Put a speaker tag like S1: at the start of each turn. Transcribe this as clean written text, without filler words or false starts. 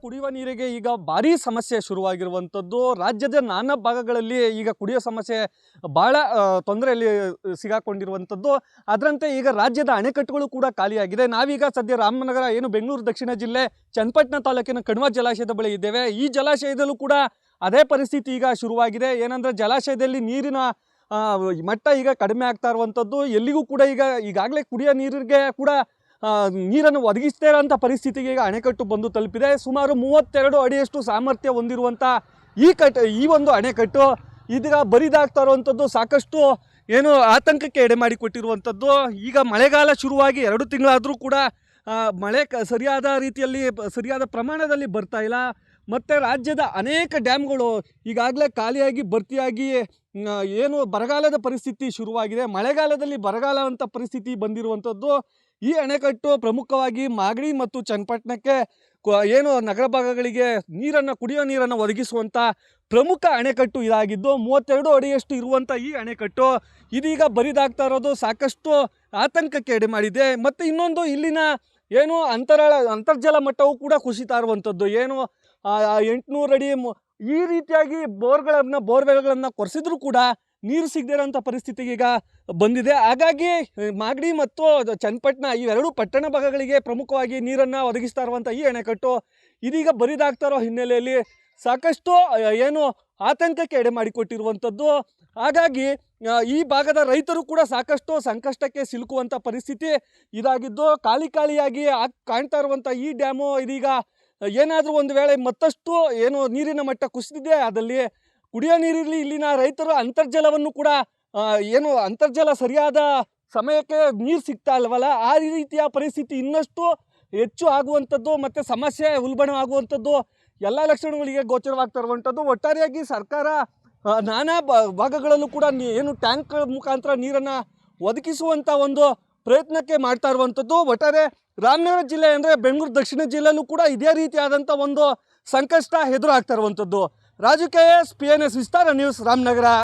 S1: ಕುಡಿಯುವ ನೀರಿಗೆ ಈಗ ಭಾರೀ ಸಮಸ್ಯೆ ಶುರುವಾಗಿರುವಂಥದ್ದು. ರಾಜ್ಯದ ನಾನಾ ಭಾಗಗಳಲ್ಲಿ ಈಗ ಕುಡಿಯೋ ಸಮಸ್ಯೆ ಭಾಳ ತೊಂದರೆಯಲ್ಲಿ ಸಿಗಾಕೊಂಡಿರುವಂಥದ್ದು. ಅದರಂತೆ ಈಗ ರಾಜ್ಯದ ಅಣೆಕಟ್ಟುಗಳು ಕೂಡ ಖಾಲಿಯಾಗಿದೆ. ನಾವೀಗ ಸದ್ಯ ರಾಮನಗರ ಏನು ಬೆಂಗಳೂರು ದಕ್ಷಿಣ ಜಿಲ್ಲೆ ಚನ್ನಪಟ್ಟಣ ತಾಲೂಕಿನ ಕಣ್ವ ಜಲಾಶಯದ ಬಳಿ ಇದ್ದೇವೆ. ಈ ಜಲಾಶಯದಲ್ಲೂ ಕೂಡ ಅದೇ ಪರಿಸ್ಥಿತಿ ಈಗ ಶುರುವಾಗಿದೆ. ಏನಂದರೆ ಜಲಾಶಯದಲ್ಲಿ ನೀರಿನ ಮಟ್ಟ ಈಗ ಕಡಿಮೆ ಆಗ್ತಾ ಇರುವಂಥದ್ದು. ಎಲ್ಲಿಗೂ ಕೂಡ ಈಗಾಗಲೇ ಕುಡಿಯೋ ನೀರಿಗೆ ಕೂಡ ನೀರನ್ನು ಒದಗಿಸ್ತಾ ಇರೋಂಥ ಪರಿಸ್ಥಿತಿಗೆ ಈಗ ಅಣೆಕಟ್ಟು ಬಂದು ತಲುಪಿದೆ. ಸುಮಾರು 32 ಅಡಿಯಷ್ಟು ಸಾಮರ್ಥ್ಯ ಹೊಂದಿರುವಂಥ ಈ ಒಂದು ಅಣೆಕಟ್ಟು ಇದೀಗ ಬರಿದಾಗ್ತಾ ಇರುವಂಥದ್ದು ಸಾಕಷ್ಟು ಏನು ಆತಂಕಕ್ಕೆ ಎಡೆ ಮಾಡಿಕೊಟ್ಟಿರುವಂಥದ್ದು. ಈಗ ಮಳೆಗಾಲ ಶುರುವಾಗಿ 2 ತಿಂಗಳಾದರೂ ಕೂಡ ಮಳೆ ಸರಿಯಾದ ರೀತಿಯಲ್ಲಿ ಸರಿಯಾದ ಪ್ರಮಾಣದಲ್ಲಿ ಬರ್ತಾ ಇಲ್ಲ. ಮತ್ತು ರಾಜ್ಯದ ಅನೇಕ ಡ್ಯಾಮ್ಗಳು ಈಗಾಗಲೇ ಖಾಲಿಯಾಗಿ ಭರ್ತಿಯಾಗಿ ಏನು ಬರಗಾಲದ ಪರಿಸ್ಥಿತಿ ಶುರುವಾಗಿದೆ. ಮಳೆಗಾಲದಲ್ಲಿ ಬರಗಾಲ ಅಂತ ಪರಿಸ್ಥಿತಿ ಬಂದಿರುವಂಥದ್ದು. ಈ ಅಣೆಕಟ್ಟು ಪ್ರಮುಖವಾಗಿ ಮಾಗಡಿ ಮತ್ತು ಚನ್ನಪಟ್ಟಣಕ್ಕೆ ಏನು ನಗರ ಭಾಗಗಳಿಗೆ ಕುಡಿಯೋ ನೀರನ್ನು ಒದಗಿಸುವಂಥ ಪ್ರಮುಖ ಅಣೆಕಟ್ಟು ಇದಾಗಿದ್ದು 32 ಅಡಿಯಷ್ಟು ಇರುವಂಥ ಈ ಅಣೆಕಟ್ಟು ಇದೀಗ ಬರಿದಾಗ್ತಾ ಇರೋದು ಸಾಕಷ್ಟು ಆತಂಕಕ್ಕೆ ಎಡೆ ಮಾಡಿದೆ. ಮತ್ತು ಇನ್ನೊಂದು ಇಲ್ಲಿನ ಏನು ಅಂತರ್ಜಲ ಮಟ್ಟವು ಕೂಡ ಕುಸಿತಾ ಇರುವಂಥದ್ದು. ಏನು 800 ಅಡಿ ಈ ರೀತಿಯಾಗಿ ಬೋರ್ವೆಲ್ಗಳನ್ನು ಕೊರೆಸಿದ್ರೂ ಕೂಡ ನೀರು ಸಿಗದೇ ಇರೋಂಥ ಪರಿಸ್ಥಿತಿಗೆ ಈಗ ಬಂದಿದೆ. ಹಾಗಾಗಿ ಮಾಗಡಿ ಮತ್ತು ಚನ್ನಪಟ್ಟಣ ಈ 2 ಪಟ್ಟಣ ಭಾಗಗಳಿಗೆ ಪ್ರಮುಖವಾಗಿ ನೀರನ್ನು ಒದಗಿಸ್ತಾ ಇರುವಂಥ ಈ ಅಣೆಕಟ್ಟು ಇದೀಗ ಬರಿದಾಗ್ತಾ ಇರೋ ಹಿನ್ನೆಲೆಯಲ್ಲಿ ಸಾಕಷ್ಟು ಏನು ಆತಂಕಕ್ಕೆ ಎಡೆ ಮಾಡಿಕೊಟ್ಟಿರುವಂಥದ್ದು. ಹಾಗಾಗಿ ಈ ಭಾಗದ ರೈತರು ಕೂಡ ಸಾಕಷ್ಟು ಸಂಕಷ್ಟಕ್ಕೆ ಸಿಲುಕುವಂಥ ಪರಿಸ್ಥಿತಿ ಇದಾಗಿದ್ದು, ಖಾಲಿಯಾಗಿ ಕಾಣ್ತಾ ಇರುವಂಥ ಈ ಡ್ಯಾಮು ಇದೀಗ ಏನಾದರೂ ಒಂದು ವೇಳೆ ಮತ್ತಷ್ಟು ಏನು ನೀರಿನ ಮಟ್ಟ ಕುಸಿದಿದೆ ಅದಲ್ಲಿ ಕುಡಿಯೋ ನೀರಿರಲಿ, ಇಲ್ಲಿನ ರೈತರು ಅಂತರ್ಜಲವನ್ನು ಕೂಡ ಅಂತರ್ಜಲ ಸರಿಯಾದ ಸಮಯಕ್ಕೆ ನೀರು ಸಿಗ್ತಾ ಇಲ್ವಲ್ಲ, ಆ ರೀತಿಯ ಪರಿಸ್ಥಿತಿ ಇನ್ನಷ್ಟು ಹೆಚ್ಚು ಆಗುವಂಥದ್ದು ಮತ್ತು ಸಮಸ್ಯೆ ಉಲ್ಬಣವಾಗುವಂಥದ್ದು ಎಲ್ಲ ಲಕ್ಷಣಗಳಿಗೆ ಗೋಚರವಾಗ್ತಾ ಇರುವಂಥದ್ದು. ಒಟ್ಟಾರೆಯಾಗಿ ಸರ್ಕಾರ ನಾನಾ ಭಾಗಗಳಲ್ಲೂ ಕೂಡ ಏನು ಟ್ಯಾಂಕ್ ಮುಖಾಂತರ ನೀರನ್ನು ಒದಗಿಸುವಂಥ ಒಂದು ಪ್ರಯತ್ನಕ್ಕೆ ಮಾಡ್ತಾ ಇರುವಂಥದ್ದು. ಒಟ್ಟಾರೆ ರಾಮನಗರ ಜಿಲ್ಲೆ ಅಂದರೆ ಬೆಂಗಳೂರು ದಕ್ಷಿಣ ಜಿಲ್ಲೆಯಲ್ಲೂ ಕೂಡ ಇದೇ ರೀತಿಯಾದಂಥ ಒಂದು ಸಂಕಷ್ಟ ಎದುರಾಗ್ತಾ ಇರುವಂಥದ್ದು. ರಾಜು KS PNS ವಿಸ್ತಾರ ನ್ಯೂಸ್ ರಾಮನಗರ.